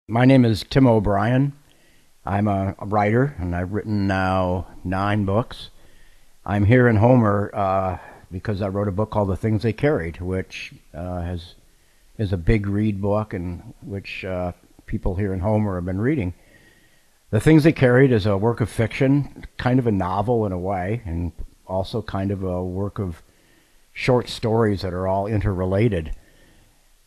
My name is Tim O'Brien. I'm a writer, and I've written now 9 books. I'm here in Homer because I wrote a book called The Things They Carried, which is a big read book, and which people here in Homer have been reading. The Things They Carried is a work of fiction, kind of a novel in a way, and also kind of a work of short stories that are all interrelated.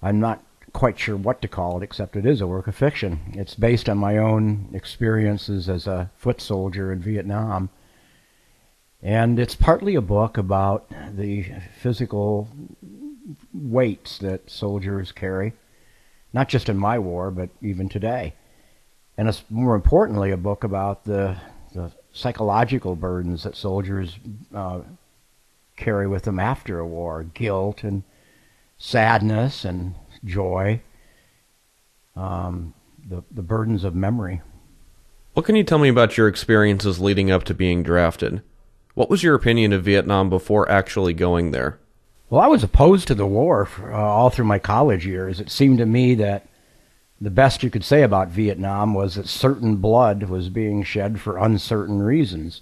I'm not quite sure what to call it, except it is a work of fiction. It's based on my own experiences as a foot soldier in Vietnam. And it's partly a book about the physical weights that soldiers carry, not just in my war, but even today. And it's more importantly a book about the psychological burdens that soldiers carry with them after a war, guilt and sadness and joy, the burdens of memory. What can you tell me about your experiences leading up to being drafted? What was your opinion of Vietnam before actually going there? Well, I was opposed to the war all through my college years. It seemed to me that the best you could say about Vietnam was that certain blood was being shed for uncertain reasons,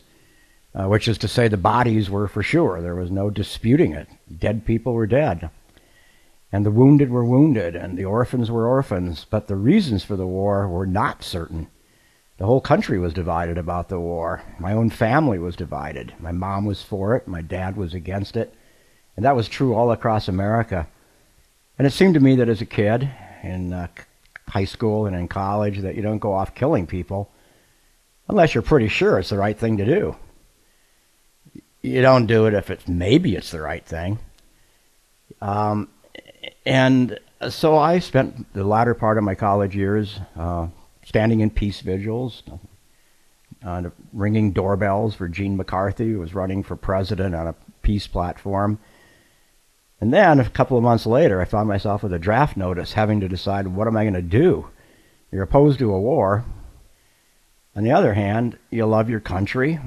which is to say the bodies were for sure. There was no disputing it. Dead people were dead. And the wounded were wounded, and the orphans were orphans, but the reasons for the war were not certain. The whole country was divided about the war. My own family was divided. My mom was for it, my dad was against it, and that was true all across America. And it seemed to me that as a kid, in high school and in college, that you don't go off killing people unless you're pretty sure it's the right thing to do. You don't do it if maybe it's the right thing. And so I spent the latter part of my college years standing in peace vigils, ringing doorbells for Gene McCarthy, who was running for president on a peace platform. And then a couple of months later, I found myself with a draft notice having to decide, what am I going to do? You're opposed to a war. On the other hand, you love your country.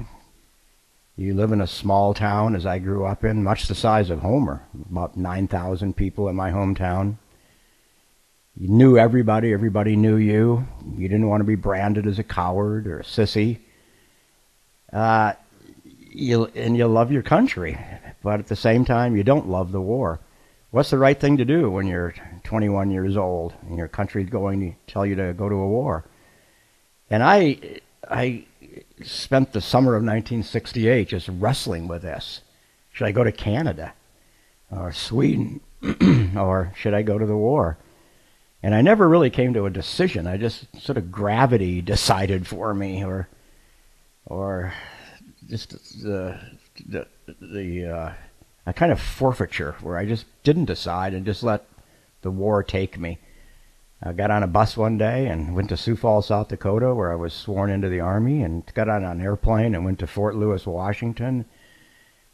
You live in a small town, as I grew up in, much the size of Homer, about 9,000 people in my hometown. You knew everybody, everybody knew you. You didn't want to be branded as a coward or a sissy. And you love your country, but at the same time, you don't love the war. What's the right thing to do when you're 21 years old and your country's going to tell you to go to a war? And I spent the summer of 1968 just wrestling with this. Should I go to Canada or Sweden or should I go to the war? And I never really came to a decision. I just sort of gravity decided for me, or just a kind of forfeiture where I just didn't decide and just let the war take me. I got on a bus one day and went to Sioux Falls, South Dakota, where I was sworn into the Army, and got on an airplane and went to Fort Lewis, Washington.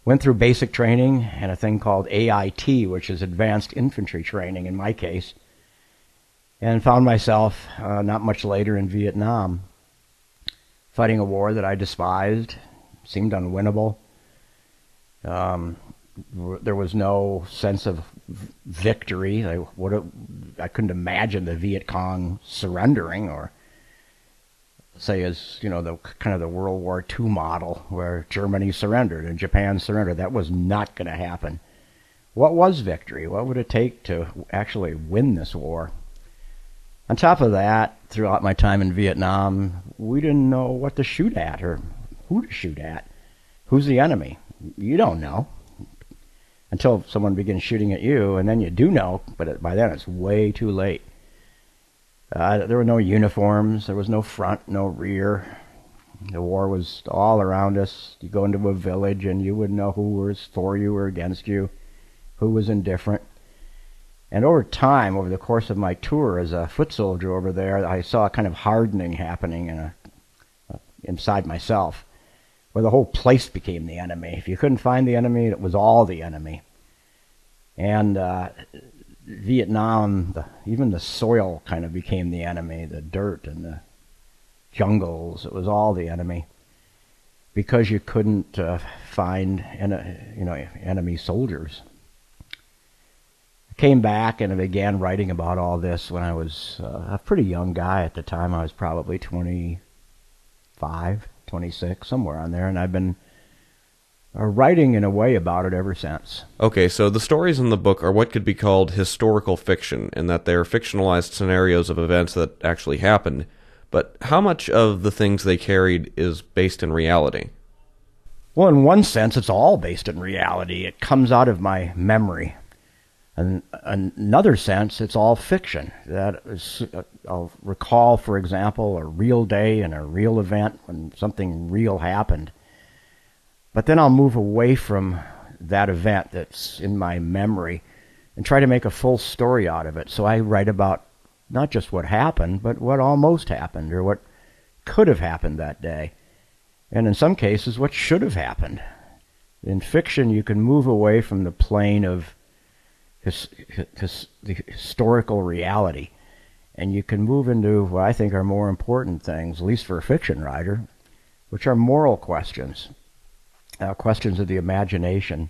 Went through basic training and a thing called AIT, which is Advanced Infantry Training in my case, and found myself not much later in Vietnam, fighting a war that I despised, seemed unwinnable. There was no sense of victory. I couldn't imagine the Viet Cong surrendering, or say as the kind of the World War II model where Germany surrendered and Japan surrendered. That was not going to happen. What was victory? What would it take to actually win this war? On top of that, throughout my time in Vietnam, we didn't know what to shoot at or who to shoot at. Who's the enemy? You don't know until someone begins shooting at you, and then you do know, but by then it's way too late. There were no uniforms, there was no front, no rear. The war was all around us. You go into a village and you would know who was for you or against you, who was indifferent. And over time, over the course of my tour as a foot soldier over there, I saw a kind of hardening happening inside myself, where the whole place became the enemy. If you couldn't find the enemy, it was all the enemy. And Vietnam, even the soil kind of became the enemy, the dirt and the jungles, it was all the enemy, because you couldn't find enemy soldiers. came back and I began writing about all this when I was a pretty young guy at the time. I was probably 25, 26, somewhere on there, and I've been writing in a way about it ever since. Okay, so the stories in the book are what could be called historical fiction, in that they're fictionalized scenarios of events that actually happened. But how much of the things they carried is based in reality? Well, in one sense, it's all based in reality. It comes out of my memory. In another sense, it's all fiction. I'll recall, for example, a real day and a real event when something real happened. But then I'll move away from that event that's in my memory and try to make a full story out of it. So I write about not just what happened, but what almost happened or what could have happened that day. And in some cases, what should have happened. In fiction, you can move away from the plane of the historical reality, and you can move into what I think are more important things, at least for a fiction writer, which are moral questions, questions of the imagination.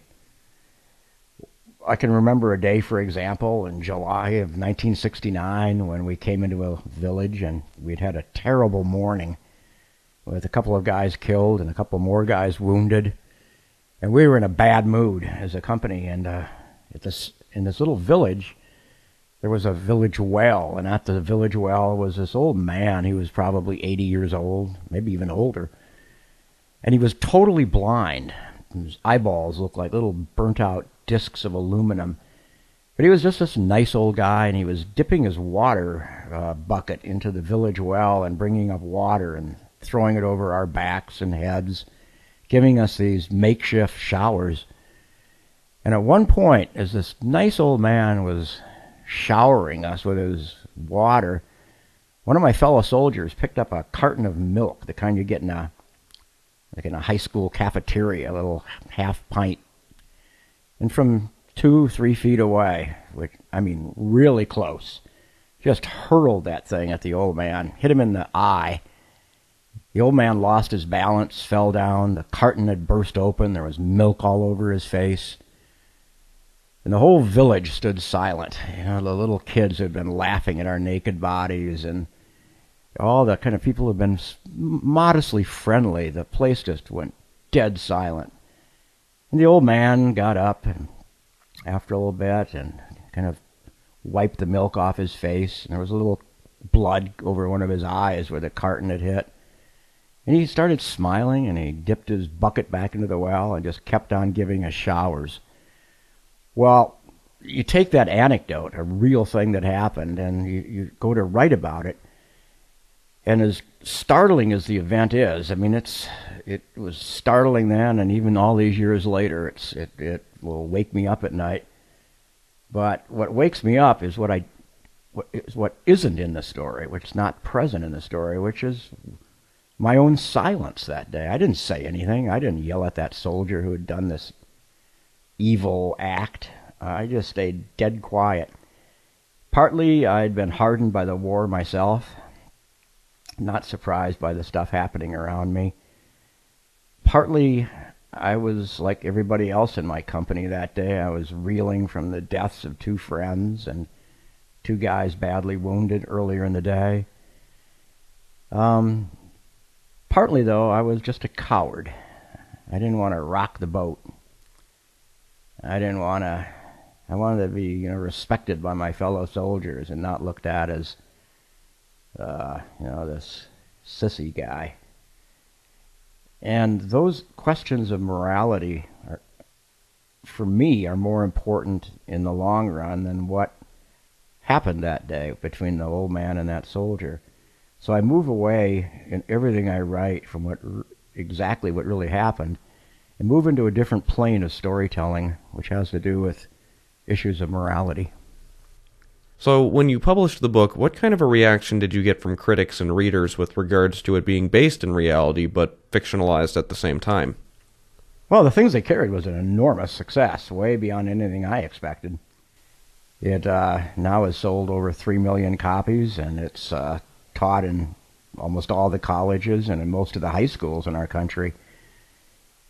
I can remember a day, for example, in July of 1969 when we came into a village and we'd had a terrible morning with a couple of guys killed and a couple more guys wounded, and we were in a bad mood as a company. And in this little village, there was a village well, and at the village well was this old man. He was probably 80 years old, maybe even older, and he was totally blind. His eyeballs looked like little burnt-out discs of aluminum. But he was just this nice old guy, and he was dipping his water bucket into the village well and bringing up water and throwing it over our backs and heads, giving us these makeshift showers. And at one point, as this nice old man was showering us with his water, one of my fellow soldiers picked up a carton of milk, the kind you get in a high school cafeteria, a little half pint. And from 2-3 feet away, which, I mean, really close, just hurled that thing at the old man, hit him in the eye. The old man lost his balance, fell down, the carton had burst open, there was milk all over his face. And the whole village stood silent. You know, the little kids had been laughing at our naked bodies, and all the kind of people who had been modestly friendly. The place just went dead silent. And the old man got up, and after a little bit, and kind of wiped the milk off his face, and there was a little blood over one of his eyes where the carton had hit. And he started smiling, and he dipped his bucket back into the well and just kept on giving us showers. Well, you take that anecdote, a real thing that happened, and you go to write about it, and as startling as the event is, I mean, it was startling then, and even all these years later, it will wake me up at night. But what wakes me up is what isn't in the story, which is not present in the story, which is my own silence that day. I didn't say anything. I didn't yell at that soldier who had done this evil act. I just stayed dead quiet. Partly I'd been hardened by the war myself, not surprised by the stuff happening around me. Partly I was like everybody else in my company that day. I was reeling from the deaths of 2 friends and 2 guys badly wounded earlier in the day. Partly, though, I was just a coward. I didn't want to rock the boat. I wanted to be, respected by my fellow soldiers and not looked at as, this sissy guy. And those questions of morality, for me, are more important in the long run than what happened that day between the old man and that soldier. So I move away in everything I write from exactly what really happened and move into a different plane of storytelling, which has to do with issues of morality. So when you published the book, what kind of a reaction did you get from critics and readers with regards to it being based in reality but fictionalized at the same time? Well, the things they carried was an enormous success, way beyond anything I expected. It now has sold over 3 million copies, and it's taught in almost all the colleges and in most of the high schools in our country.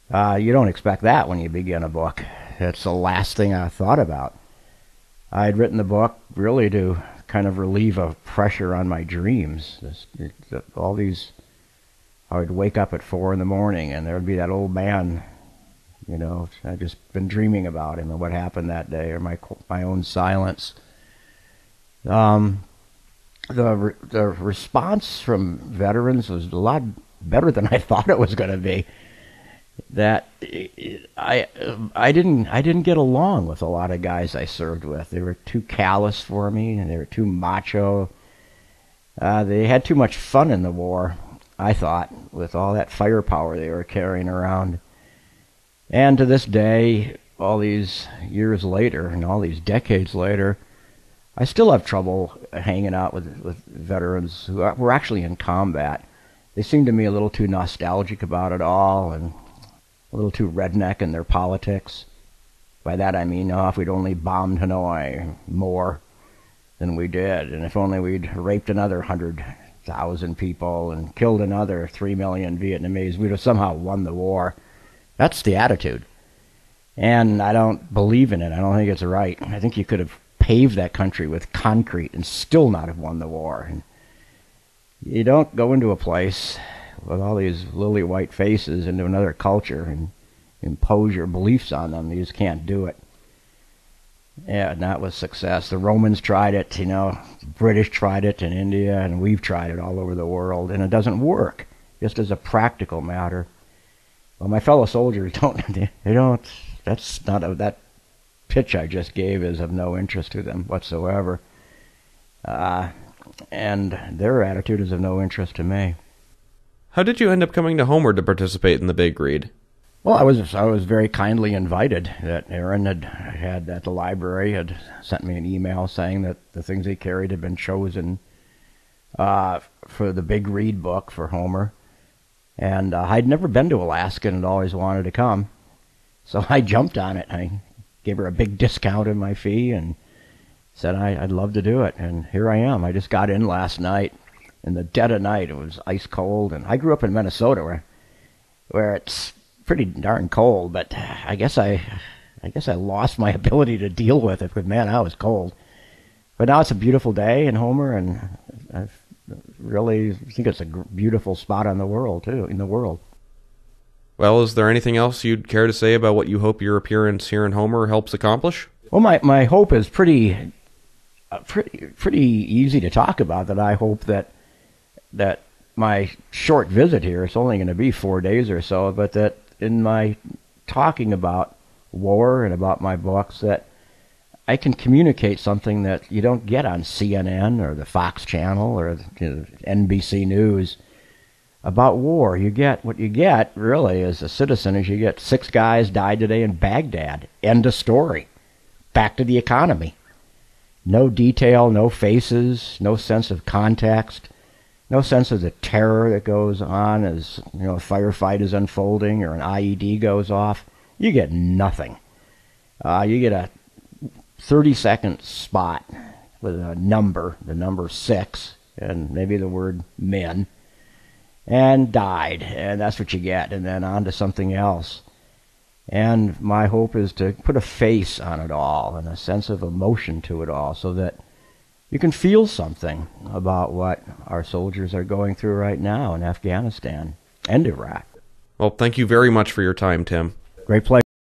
You don't expect that when you begin a book. It's the last thing I thought about. I'd written the book really to kind of relieve a pressure on my dreams. I would wake up at 4 in the morning, and there would be that old man, I'd just been dreaming about him and what happened that day, or my own silence. The response from veterans was a lot better than I thought it was going to be. That I didn't get along with a lot of guys I served with. They were too callous for me, and they were too macho. They had too much fun in the war, I thought, with all that firepower they were carrying around. And to this day, all these years later and all these decades later, I still have trouble hanging out with veterans who were actually in combat. They seem to me a little too nostalgic about it all, and a little too redneck in their politics. By that I mean, if we'd only bombed Hanoi more than we did, and if only we'd raped another 100,000 people and killed another 3 million Vietnamese, we'd have somehow won the war. That's the attitude. And I don't believe in it. I don't think it's right. I think you could have paved that country with concrete and still not have won the war. And you don't go into a place with all these lily white faces into another culture and impose your beliefs on them. You just can't do it. Yeah, not with success. The Romans tried it, the British tried it in India, and we've tried it all over the world, and it doesn't work, just as a practical matter. Well, my fellow soldiers that pitch I just gave is of no interest to them whatsoever. And their attitude is of no interest to me. How did you end up coming to Homer to participate in the big read? Well, I was very kindly invited. That Aaron had at the library had sent me an email saying that the things he carried had been chosen for the big read book for Homer. And I'd never been to Alaska and had always wanted to come. So I jumped on it. I gave her a big discount in my fee and said I'd love to do it. And here I am. I just got in last night. In the dead of night, it was ice cold. And I grew up in Minnesota where it's pretty darn cold. But I guess I lost my ability to deal with it. But man, I was cold. But now it's a beautiful day in Homer, and I really think it's a beautiful spot in the world. Well, is there anything else you'd care to say about what you hope your appearance here in Homer helps accomplish? Well, my hope is pretty easy to talk about. That I hope that my short visit here, it's only going to be 4 days or so, but that in my talking about war and about my books, that I can communicate something that you don't get on CNN or the Fox Channel or NBC News about war. What you get really as a citizen is you get 6 guys died today in Baghdad. End of story. Back to the economy. No detail, no faces, no sense of context, no sense of the terror that goes on as a firefight is unfolding or an IED goes off. You get nothing. You get a 30-second spot with a number, the number 6, and maybe the word men, and died, and that's what you get, and then on to something else. And my hope is to put a face on it all and a sense of emotion to it all so that you can feel something about what our soldiers are going through right now in Afghanistan and Iraq. Well, thank you very much for your time, Tim. Great pleasure.